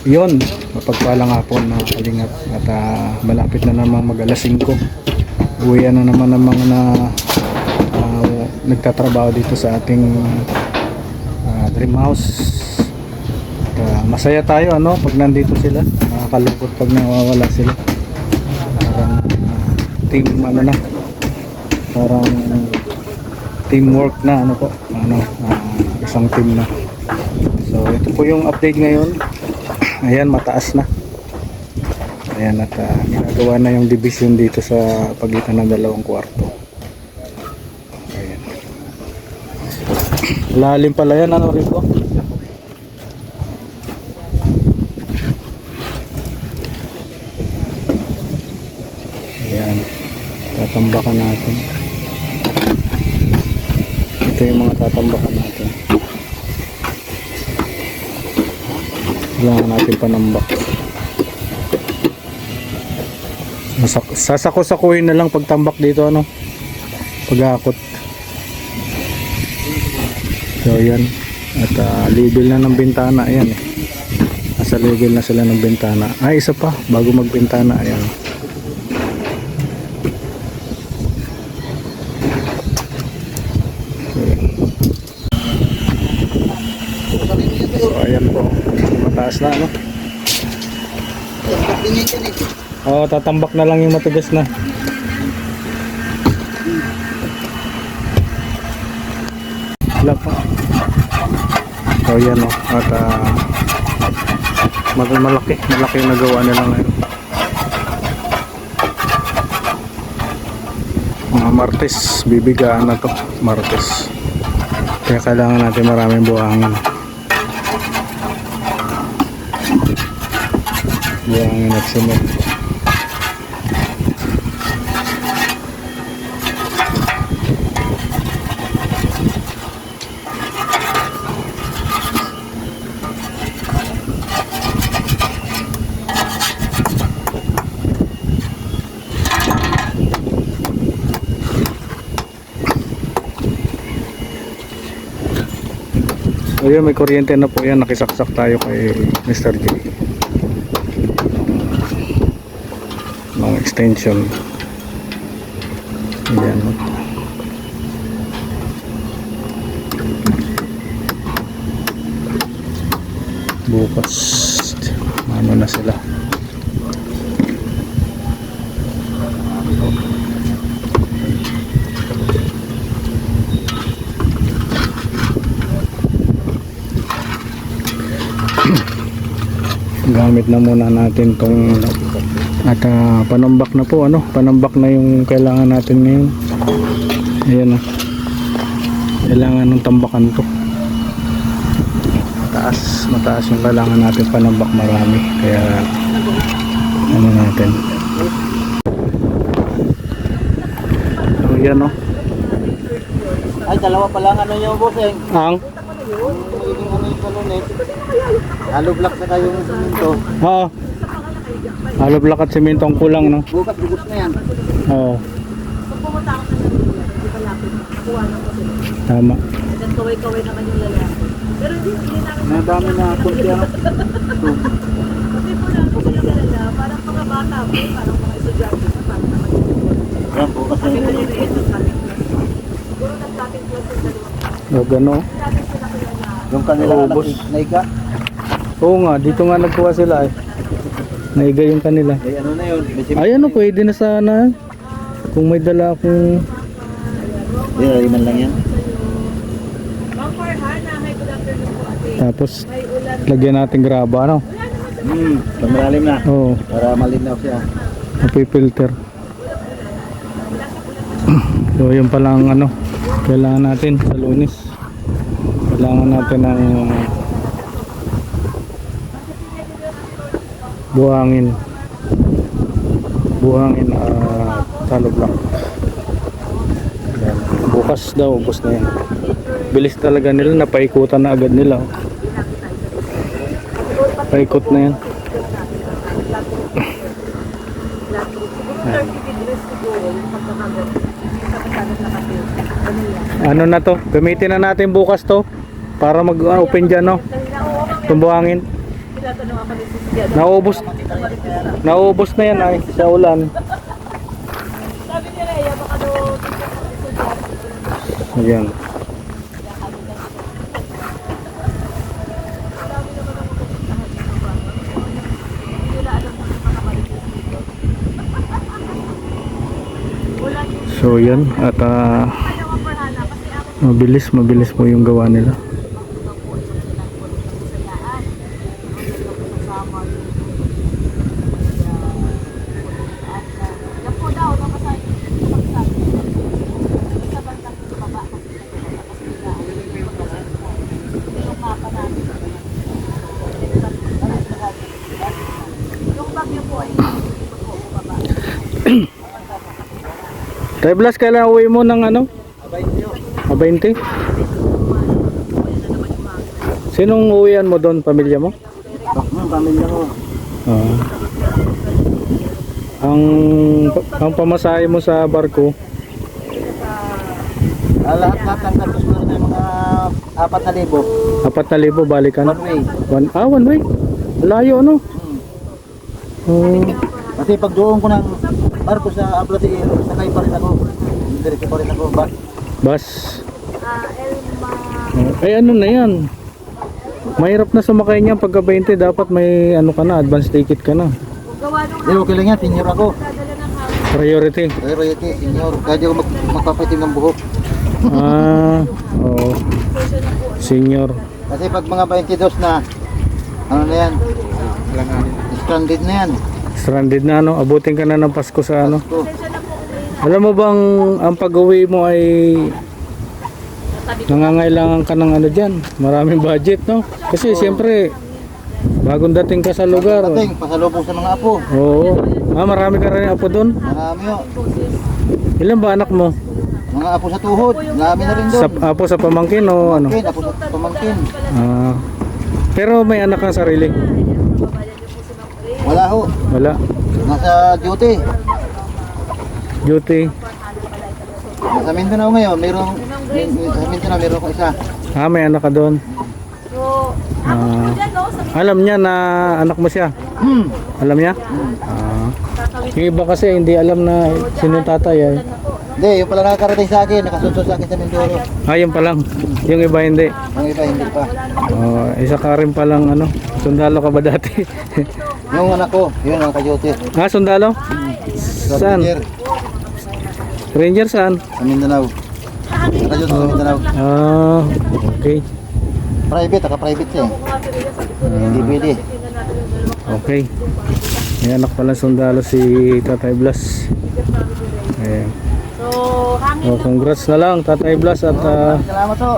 Yun, mapagpalang hapon mga kalingap. At malapit na naman mag alas 5. Uwian na naman ng mga nagtatrabaho dito sa ating dream house. At, masaya tayo ano pag nandito sila. Nakakalungkot pag nawawala sila. Parang team ano na. Parang teamwork na ano po. Isang team na. So ito po yung update ngayon. Ayan, mataas na. Ayan, at ginagawa na yung division dito sa pagitan ng dalawang kwarto. Ayan. Lalim pala yan, ano rin po? Ayan, tatambakan natin. Ito yung mga tatambakan natin. Kailangan natin panambak. Sasako-sakuhin na lang pagtambak dito ano. Paghakot. So yan. At level na ng bintana. Ayan eh. Nasa level na sila ng bintana. Ay isa pa. Bago magbintana. Ayan. So ayan po. Mataas na ano. Oo, tatambak na lang yung matigas na. Wala pa. So yan o. At malaki yung nagawa nila ngayon. Mga Martes, bibigaan na to. Martes. Kaya kailangan natin maraming buhangin. Buhangin at cement. Ayun, may kuryente na po yan. Nakisaksak tayo kay Mr. J. Mga extension. Ayan. Bukas ano na sila. Gamit na muna natin tong at panambak na po ano, panambak na yung kailangan natin ngayon. Ayan o. Kailangan ng tambakan to. Mataas yung kailangan natin panambak, marami. Kaya ano natin. So yan o. Ay, dalawa pa lang ano yung bossing. Ang? Halo block sa kayong semento. Oo. Halo block at semento ang kulang no. Bukas na yan. Oo. Tama. Kaway-kaway naman yung lalaki. Pero hindi namin Nadami na kunti ang kasi po lang po sila lalala, parang mga bata po, parang mga estudyante na parang naman. yan, bukas na Kasi yun. maliliit ng cutting class. Siguro nag-cutting class yung dalawa. O gano. Dati sila kaya na Yung kanila Oo, boss. naiga. Oo nga, dito nga nagkuha sila eh. Naiga yung kanila. Ay ano na yun. Ay ano, pwede na sana. Kung may dala akong Ay, man lang yan. Ma'am Farhana, hi, good afternoon po ate. tapos May ulan. lagyan natin graba ano. Pamalalim na. Oo, Para malinaw siya. mapipilter. So yun palang ano, kailangan natin sa Lunes. Kailangan natin ng buhangin talo block. Yan. Bukas daw, ubos na yan. Bilis talaga nila, napaikutan na agad nila. Paikot na yan. Ano na to? Gamitin na natin bukas to para mag-open dyan no. Tumbuhangin. tinatanong ako ni Sis Naubos na yan ay sa ulan. Sabi ni Rhea, baka daw Ayan. So yan at mabilis po yung gawa nila. Tay Blas, kailan uwi mo ng ano? 20? Sinong uwian mo doon? Pamilya mo? Pamilya ko. Ah. Ang pamasahe mo sa barko? Lahat-lahat ng tapos na rin mga 4,000. 4,000 balikan? One way. One way? Layo ano? Kasi pag doon ko ng barko sa Ablatir, sakay pa rin ako. Diretso pa rin ako. Bus? Elma. Ay ano na yan? Mahirap na sumakay niya pagka 20, dapat may ano ka na, advance ticket ka na. Gawa nung Hindi, okay lang yan. Senior ako. dadala ng hangin. Priority. Pero ito, senior. Kaya di ako magpapatim ng buhok. Oo. Senior. Kasi pag mga 22 na, ano na yan? Stranded na yan. Stranded na ano, abutin ka na ng Pasko sa ano. So, Alam mo bang ang pag-uwi mo ay nangangailangan ka ng ano dyan, maraming budget no? Kasi siyempre bagong dating ka sa lugar. dating, pasalubong sa mga apo. Oo. Marami ka rin apo doon. Marami o. Ilan ba anak mo? Mga apo sa tuhod. Marami na rin doon. Apo sa pamangkin o ano? Pamangkin, apo sa pamangkin. Pero may anak kang sarili? Wala ho. Wala. Nasa duty. Duty. Nasa Mindanao ngayon, sa Mindanao meron ko isa. May anak ka doon. So, dyan, no? Sa Alam niya na anak mo siya? Alam niya? Yung iba kasi hindi alam na sino yung tatay ay. Hindi, yung pala nakakarating sa akin, nakasunod sa akin sa Mindoro. Yun pa lang. Yung iba hindi. Yung iba hindi pa. Isa ka rin palang ano, sundalo ka ba dati? Yung anak ko, yun ang ka-duty. Sundalo? Sa Saan? Ranger, Ranger saan? sa Mindanao. Ka-duty sa Mindanao. Okay. Private, naka-private siya. Hindi pwede. Okay. May anak pala sundalo si Tatay Blas. Ayan. So, hangin Congrats na lang Tatay Blas at Salamat ho.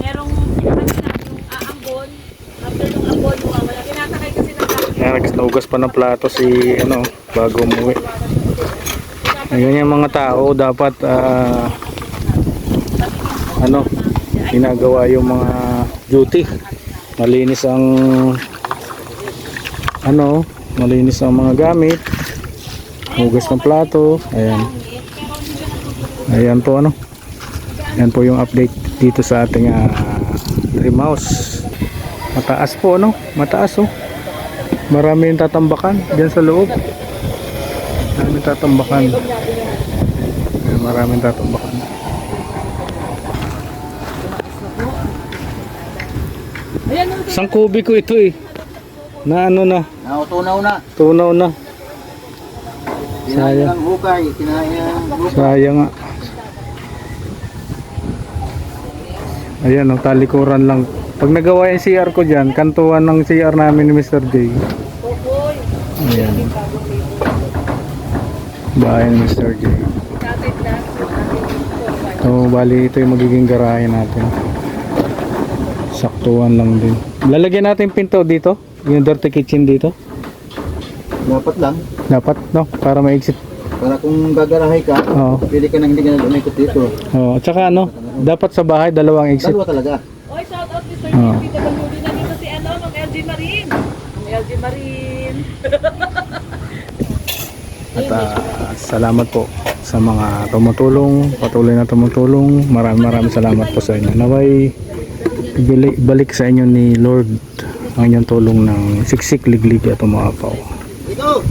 merong yung aambon. After nung ambon, wala. Tinatakay kasi ng hangin. nagsugas pa ng plato si ano bago umuwi. Ayun yung mga tao dapat ginagawa yung mga duty. Malinis ang malinis ang mga gamit. Hugas ng plato. Ayan po Ayan po yung update dito sa ating dream house. Mataas po mataas marami yung tatambakan diyan sa loob. Maraming tatambakan. Maraming tatambakan. Isang kubiko ito na na Nautunaw na. tunaw na. Kinain ng hukay. Kinain ng hukay. Sayang nga. Ayan talikuran lang. Pag nagawa yung CR ko dyan, kantuan ng CR namin ni Mr. J. Ayan. Bahay ni Mr. J. So bali ito yung magiging garahe natin. Saktuan lang din. Lalagyan natin pinto dito. Yung dirty kitchen dito. Dapat lang. Dapat para ma-exit. Para kung gagarahay ka, pwede ka nang hindi ka na lumikot dito. At saka dapat sa bahay dalawang exit. Dalawa talaga. Oy, shout out Mr. PWD na dito si Mang LG Marine. LG Marine. At salamat po sa mga tumutulong, patuloy na tumutulong. Maraming salamat po sa inyo. Naway balik sa inyo ni Lord ang inyong tulong ng siksik, liglig at umapaw. Ito!